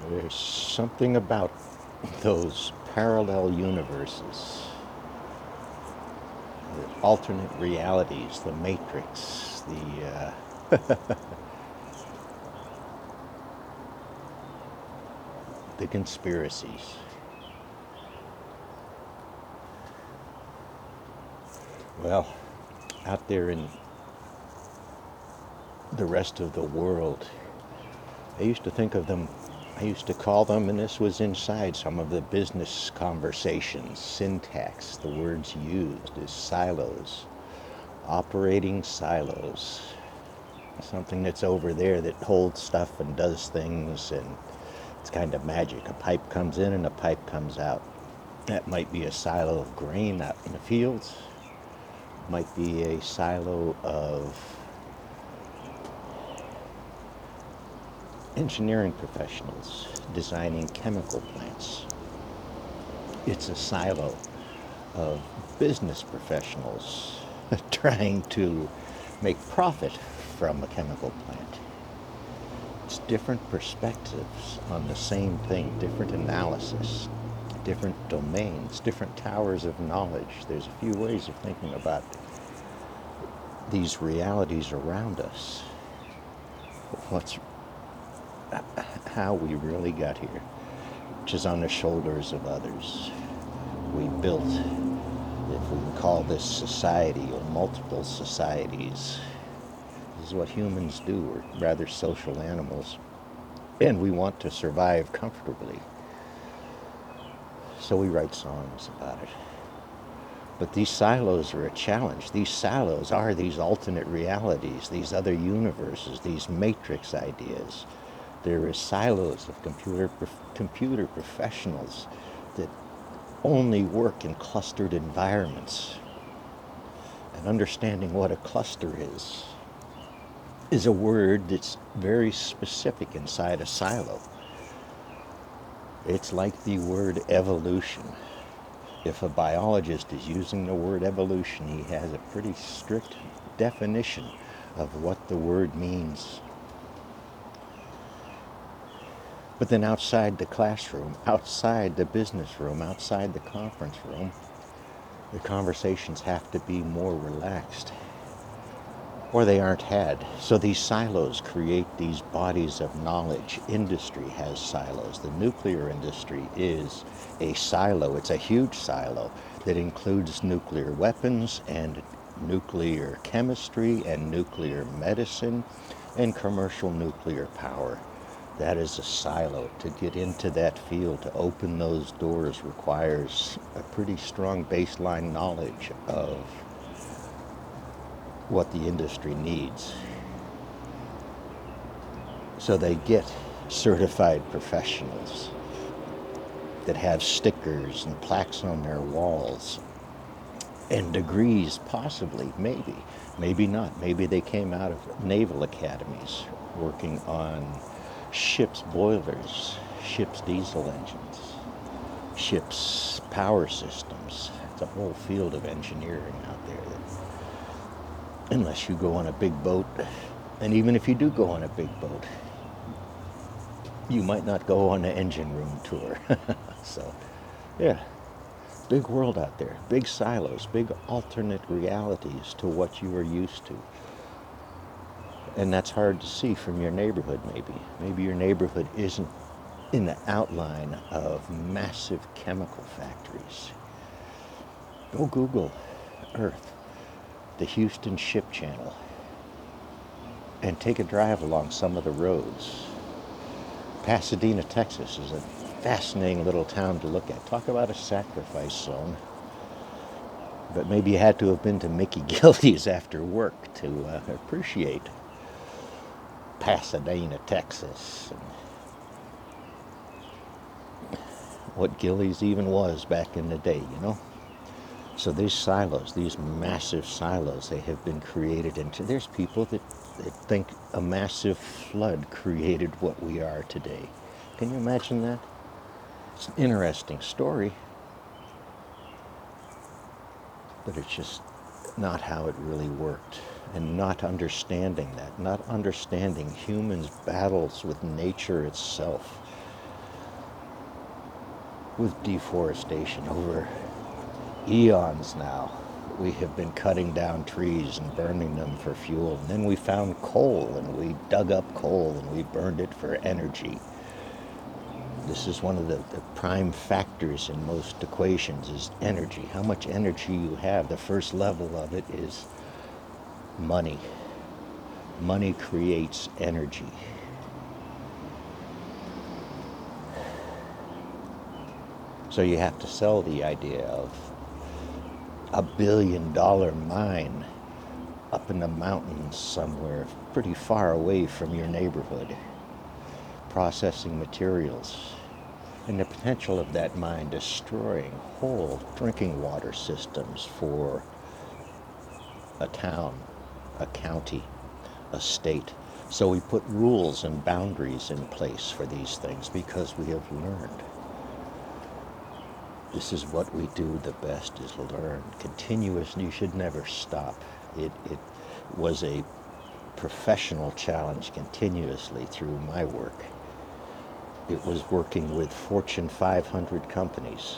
There's something about those parallel universes, the alternate realities, the matrix, the conspiracies. Well, out there in the rest of the world, I used to think of them, I used to call them, and this was inside some of the business conversations, syntax, the words used is silos, operating silos. Something that's over there that holds stuff and does things, and it's kind of magic. A pipe comes in and a pipe comes out. That might be a silo of grain out in the fields, might be a silo of engineering professionals designing chemical plants. It's a silo of business professionals trying to make profit from a chemical plant. It's different perspectives on the same thing, different analysis, different domains, different towers of knowledge. There's a few ways of thinking about these realities around us. How we really got here, which is on the shoulders of others. We built, if we can call this society or multiple societies, this is what humans do. We're rather social animals, and we want to survive comfortably. So we write songs about it. But these silos are a challenge. These silos are these alternate realities, these other universes, these matrix ideas. There are silos of computer professionals that only work in clustered environments. And understanding what a cluster is a word that's very specific inside a silo. It's like the word evolution. If a biologist is using the word evolution, he has a pretty strict definition of what the word means. But then outside the classroom, outside the business room, outside the conference room, the conversations have to be more relaxed, or they aren't had. So these silos create these bodies of knowledge. Industry has silos. The nuclear industry is a silo. It's a huge silo that includes nuclear weapons and nuclear chemistry and nuclear medicine and commercial nuclear power. That is a silo. To get into that field, to open those doors, requires a pretty strong baseline knowledge of what the industry needs. So they get certified professionals that have stickers and plaques on their walls and degrees, possibly, maybe not. Maybe they came out of naval academies working on ships' boilers, ships' diesel engines, ships' power systems. It's a whole field of engineering out there that, unless you go on a big boat, and even if you do go on a big boat, you might not go on the engine room tour. So, yeah, big world out there, big silos, big alternate realities to what you are used to. And that's hard to see from your neighborhood, maybe. Maybe your neighborhood isn't in the outline of massive chemical factories. Go Google Earth, the Houston Ship Channel, and take a drive along some of the roads. Pasadena, Texas is a fascinating little town to look at. Talk about a sacrifice zone. But maybe you had to have been to Mickey Gildy's after work to appreciate Pasadena, Texas, and what Gillies even was back in the day, you know? So these silos, these massive silos, they have been created into, there's people that think a massive flood created what we are today. Can you imagine that? It's an interesting story, but it's just not how it really worked. And not understanding that, not understanding humans' battles with nature itself, with deforestation over eons now. We have been cutting down trees and burning them for fuel. And then we found coal, and we dug up coal, and we burned it for energy. This is one of the prime factors in most equations, is energy. How much energy you have. The first level of it is money. Money creates energy. So you have to sell the idea of $1 billion mine up in the mountains somewhere pretty far away from your neighborhood, processing materials, and the potential of that mine destroying whole drinking water systems for a town, a county, a state. So we put rules and boundaries in place for these things because we have learned. This is what we do the best, is learn. Continuous, you should never stop. It was a professional challenge continuously through my work. It was working with Fortune 500 companies.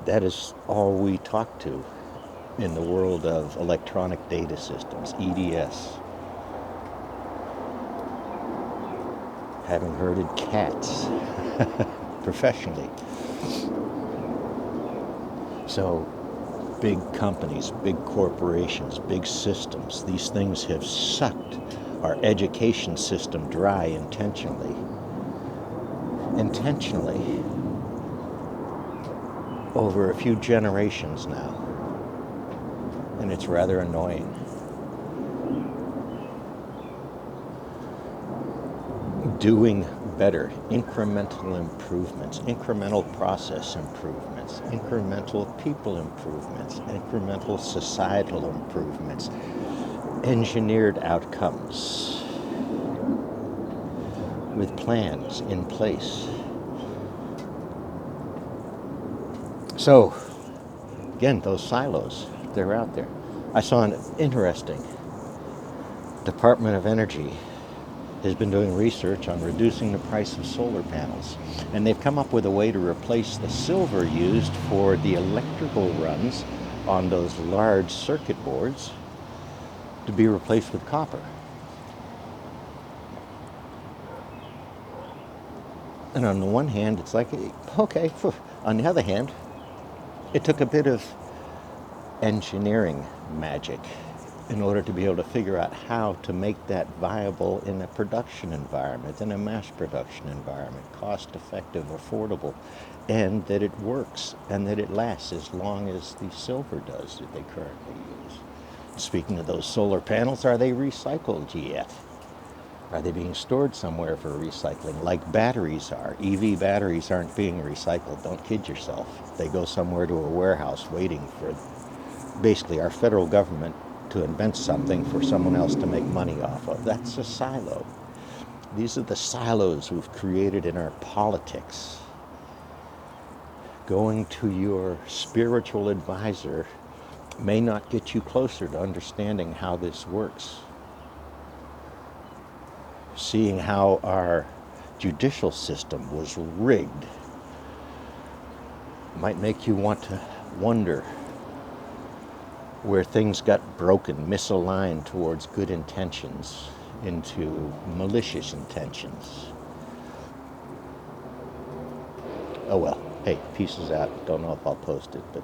That is all we talk to in the world of electronic data systems, EDS. Having herded cats professionally. So big companies, big corporations, big systems, these things have sucked our education system dry intentionally. Intentionally. Over a few generations now. And it's rather annoying. Doing better, incremental improvements, incremental process improvements, incremental people improvements, incremental societal improvements, engineered outcomes with plans in place. So, again, those silos, they're out there. I saw an interesting Department of Energy has been doing research on reducing the price of solar panels. And they've come up with a way to replace the silver used for the electrical runs on those large circuit boards to be replaced with copper. And on the one hand, it's like, okay. On the other hand, it took a bit of engineering magic in order to be able to figure out how to make that viable in a production environment, in a mass production environment, cost-effective, affordable, and that it works and that it lasts as long as the silver does that they currently use. Speaking of those solar panels, are they recycled yet? Are they being stored somewhere for recycling, like batteries are? EV batteries aren't being recycled. Don't kid yourself. They go somewhere to a warehouse waiting for basically our federal government to invent something for someone else to make money off of. That's a silo. These are the silos we've created in our politics. Going to your spiritual advisor may not get you closer to understanding how this works. Seeing how our judicial system was rigged might make you want to wonder where things got broken, misaligned towards good intentions into malicious intentions. Oh well, hey, pieces out. Don't know if I'll post it, but